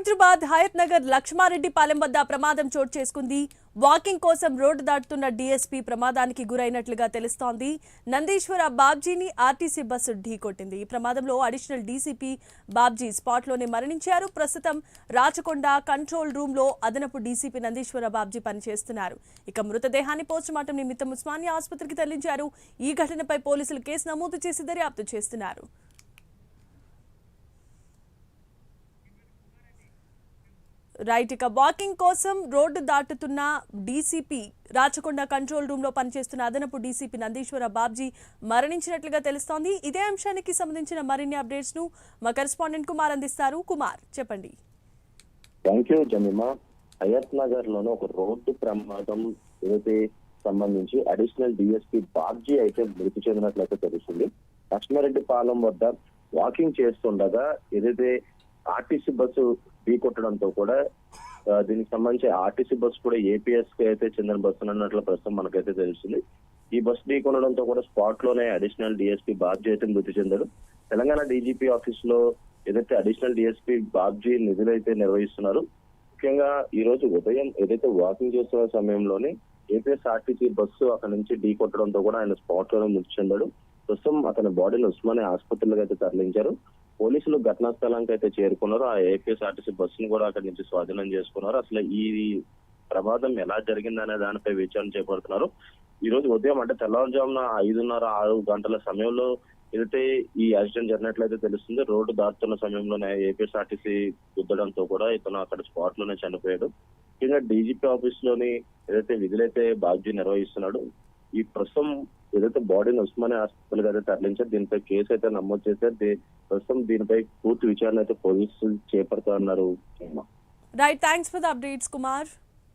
హైదరాబాద్ హయత్ నగర్ లక్ష్మారెడ్డి పాలెం వద్ద ప్రమాదం చోటు చేసుకుంది. వాకింగ్ కోసం రోడ్డు దాటుతున్న డీఎస్పీ ప్రమాదానికి గురైనట్లుగా తెలుస్తోంది. నందీశ్వర బాబ్జీని ఆర్టీసీ బస్సు ఢీకొట్టింది. ఈ ప్రమాదంలో అడిషనల్ డీసీపీ బాబ్జీ స్పాట్లోనే మరణించారు. ప్రస్తుతం రాచకొండ కంట్రోల్ రూమ్ లో అదనపు డీసీపీ నందీశ్వర బాబ్జీ పనిచేస్తున్నారు. ఇక మృతదేహాన్ని పోస్టుమార్టం నిమిత్తం ఉస్మానియా ఆసుపత్రికి తరలించారు. ఈ ఘటనపై పోలీసులు కేసు నమోదు చేసి దర్యాప్తు చేస్తున్నారు. రైట్, ఇక వాకింగ్ కోసం రోడ్డు దాటుతున్న డీసీపీ రాచకొండ కంట్రోల్ రూమ్ లో పనిచేస్తున్న అదనపు డీసీపీ నందీశ్వర బాబ్జీ మరణించినట్లుగా తెలుస్తోంది. ఇదే అంశానికి సంబంధించిన మరిన్ని అప్డేట్స్ ను మా కరెస్పాండెంట్ కుమార్ అందిస్తారు. కుమార్, చెప్పండి. Thank you Jemimah. హయత్ నగర్ లోనే ఒక రోడ్డు ప్రమాదం ఏదైతే సంబంధించి అడిషనల్ డిఎస్పీ బాబ్జీ అయితే మృతి చెందినట్లయితే తెలుస్తుంది. లక్ష్మారెడ్డి పాలెం వద్ద వాకింగ్ చేస్తుండగా ఏదైతే ఆర్టీసీ బస్సు ఢీకొట్టడంతో కూడా దీనికి సంబంధించి ఆర్టీసీ బస్సు కూడా ఏపీఎస్ కి అయితే చెందిన బస్సు అన్నట్లు ప్రస్తుతం మనకైతే తెలుస్తుంది. ఈ బస్సు ఢీకొనడంతో కూడా స్పాట్ లోనే అడిషనల్ డిఎస్పీ బాబ్జీ అయితే మృతి చెందాడు. తెలంగాణ డీజీపీ ఆఫీస్ లో ఏదైతే అడిషనల్ డిఎస్పీ బాబ్జీ నిధులైతే నిర్వహిస్తున్నారు. ముఖ్యంగా ఈ రోజు ఉదయం ఏదైతే వాకింగ్ చేస్తున్న సమయంలోనే ఏపీఎస్ ఆర్టీసీ బస్సు అక్కడ నుంచి ఢీకొట్టడంతో కూడా ఆయన స్పాట్ లోనే మృతి చెందాడు. ప్రస్తుతం అతని బాడీని ఉస్మానియా ఆసుపత్రిలోకి అయితే తరలించారు. పోలీసులు ఘటనా స్థలానికి అయితే చేరుకున్నారు. ఆ ఏపీఎస్ఆర్టీసీ బస్సును కూడా అక్కడి నుంచి స్వాధీనం చేసుకున్నారు. అసలు ఈ ప్రమాదం ఎలా జరిగిందనే దానిపై విచారణ చేపడుతున్నారు. ఈ రోజు ఉదయం అంటే తెల్లవారుజామున 5:30-6 గంటల సమయంలో ఏదైతే ఈ యాక్సిడెంట్ జరిగినట్లయితే తెలుస్తుంది. రోడ్డు దాటుతున్న సమయంలోనే ఏపీఎస్ఆర్టీసీ గుద్దడంతో కూడా ఇతను అక్కడ స్పాట్ లోనే చనిపోయాడు. ముఖ్యంగా డీజీపీ ఆఫీస్ లోని ఏదైతే విధులైతే బాబ్జీ నిర్వహిస్తున్నాడు. ఈ ప్రస్తుతం ఏదైతే బాడీని ఉస్మానియా హాస్పిటల్ అయితే తరలించారు. దీనిపై కేసు అయితే నమోదు చేశారు. ప్రస్తుతం దీనిపై పూర్తి విచారణ అయితే పోలీసులు చేపడతారన్నారు. Right, thanks for the updates Kumar.